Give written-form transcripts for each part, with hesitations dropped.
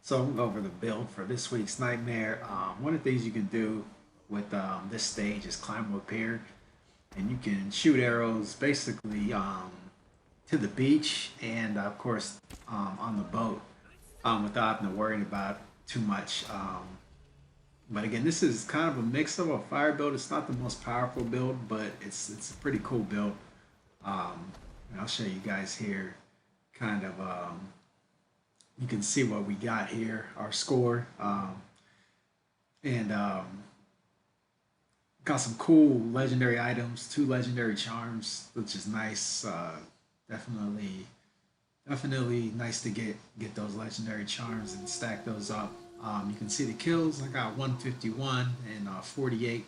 So I'm going over the build for this week's Nightmare. One of the things you can do with this stage is climb up here, and you can shoot arrows basically to the beach and of course on the boat without having to worry about too much. But again, this is kind of a mix of a fire build. It's not the most powerful build, but it's a pretty cool build. And I'll show you guys here kind of you can see what we got here, our score, and got some cool legendary items, two legendary charms, which is nice. Definitely, definitely nice to get those legendary charms and stack those up. You can see the kills. I got 151 and 48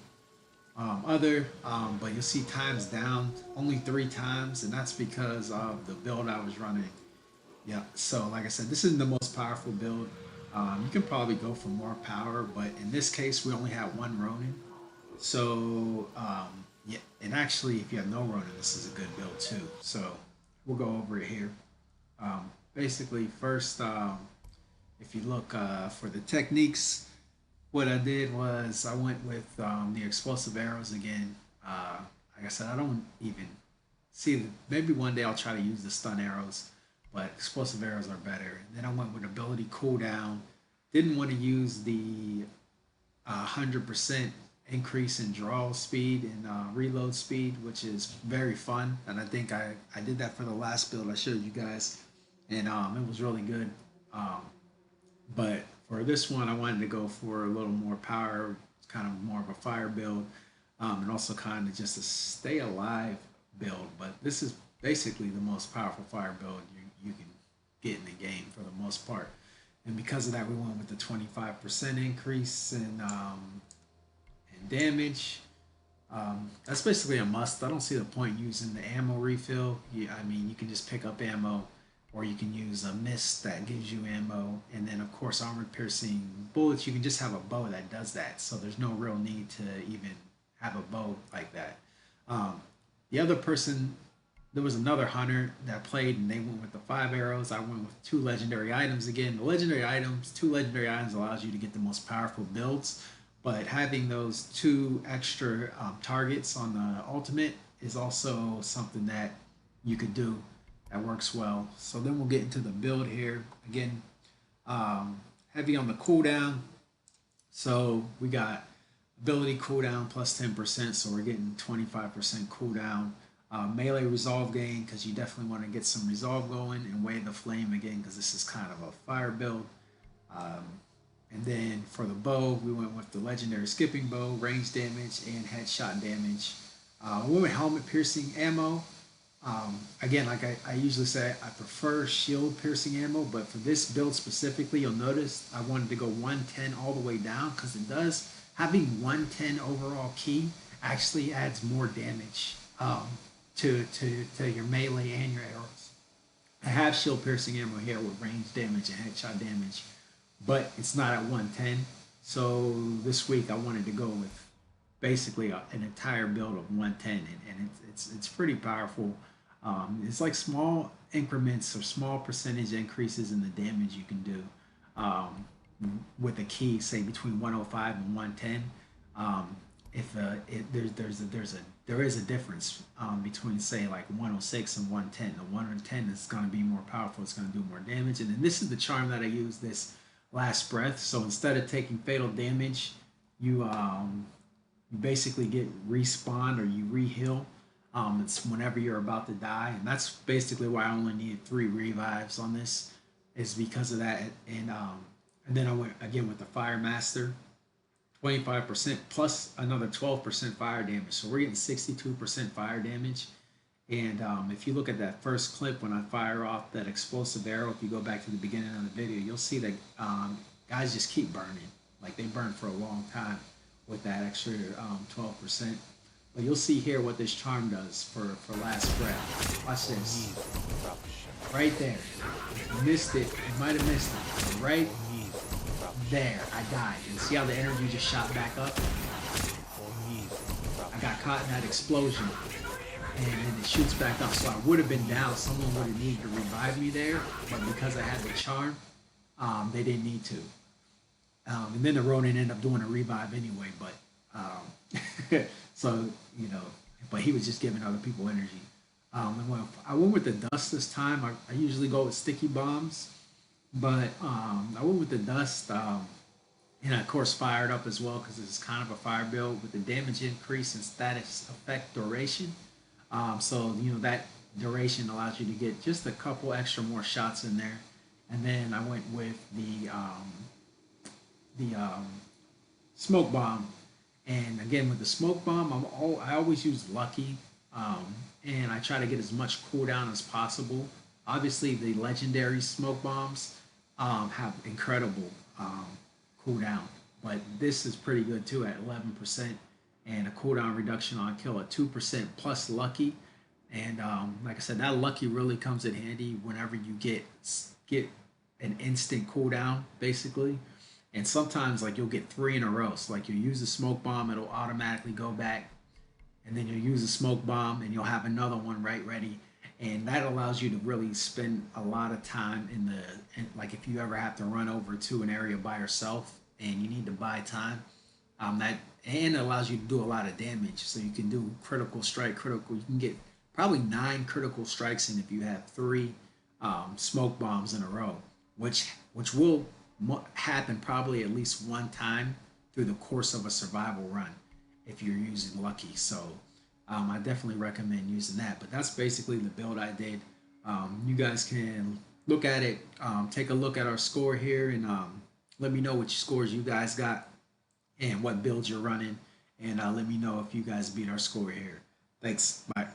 but you'll see times down only 3 times, and that's because of the build I was running. Yeah, so like I said, this isn't the most powerful build. You can probably go for more power, but in this case, we only have one Ronin. So, yeah, and actually, if you have no Ronin, this is a good build too. So, we'll go over it here. Basically, first, if you look for the techniques, what I did was I went with the explosive arrows again. Like I said, I don't even see the, maybe one day I'll try to use the stun arrows, but explosive arrows are better. And then I went with ability cooldown. Didn't want to use the 100% increase in draw speed and reload speed, which is very fun. And I think I did that for the last build I showed you guys, and it was really good. But for this one, I wanted to go for a little more power, kind of more of a fire build, and also kind of just a stay alive build. But this is basically the most powerful fire build you can get in the game for the most part. And because of that, we went with the 25% increase in damage. That's basically a must. I don't see the point using the ammo refill. I mean, you can just pick up ammo, or you can use a mist that gives you ammo, and then of course armor piercing bullets. You can just have a bow that does that, so there's no real need to even have a bow like that. The other person, there was another hunter that played, and they went with the 5 arrows. I went with 2 legendary items again. The legendary items, 2 legendary items allows you to get the most powerful builds, but having those 2 extra targets on the ultimate is also something that you could do that works well. So then we'll get into the build here. Again, heavy on the cooldown. So we got ability cooldown plus 10%, so we're getting 25% cooldown. Melee resolve gain, because you definitely want to get some resolve going, and Way of the Flame again, because this is kind of a fire build. And then for the bow, we went with the legendary skipping bow, range damage and headshot damage. We went with helmet piercing ammo. Again, like I usually say, I prefer shield piercing ammo, but for this build specifically, you'll notice I wanted to go 110 all the way down, because it does, having 110 overall key actually adds more damage to your melee and your arrows. I have shield piercing ammo here with range damage and headshot damage, but it's not at 110. So this week I wanted to go with basically an entire build of 110, and it's pretty powerful. It's like small increments or small percentage increases in the damage you can do with a key, say between 105 and 110. If there is a difference between, say, like 106 and 110. The 110 is going to be more powerful. It's going to do more damage. And then this is the charm that I use, this last breath. So instead of taking fatal damage, you basically get respawned, or you re-heal. It's whenever you're about to die, and that's basically why I only needed 3 revives on this, is because of that. And then I went again with the Fire Master, 25% plus another 12% fire damage. So we're getting 62% fire damage. And if you look at that first clip when I fire off that explosive arrow, if you go back to the beginning of the video, you'll see that guys just keep burning. Like, they burn for a long time with that extra 12%. But you'll see here what this charm does for last breath. Watch this. Right there. You missed it. You might have missed it. Right there, I died. And see how the energy just shot back up? I got caught in that explosion, and then it shoots back up. So I would have been down. Someone would have needed to revive me there, but because I had the charm, They didn't need to. And then the Ronin ended up doing a revive anyway, but so you know, but he was just giving other people energy. And when I went with the dust this time, I usually go with sticky bombs, but I went with the dust. And of course fired up as well because it's kind of a fire build with the damage increase and status effect duration. So you know that duration allows you to get just a couple extra more shots in there. And then I went with the smoke bomb. And again with the smoke bomb, I always use lucky, and I try to get as much cooldown as possible. Obviously, the legendary smoke bombs have incredible cooldown, but this is pretty good too at 11% and a cooldown reduction on kill at 2% plus lucky. And like I said, that lucky really comes in handy whenever you get an instant cooldown, basically. And sometimes like you'll get three in a row. So like you use the smoke bomb, it'll automatically go back, and then you'll use a smoke bomb, and you'll have another one right ready. And that allows you to really spend a lot of time like if you ever have to run over to an area by yourself and you need to buy time, that and it allows you to do a lot of damage. So you can do critical strike, critical. You can get probably nine critical strikes in if you have three smoke bombs in a row, which will happen probably at least one time through the course of a survival run if you're using lucky. So I definitely recommend using that. But that's basically the build I did. You guys can look at it, take a look at our score here, and let me know which scores you guys got and what builds you're running. And let me know if you guys beat our score here. Thanks. Bye.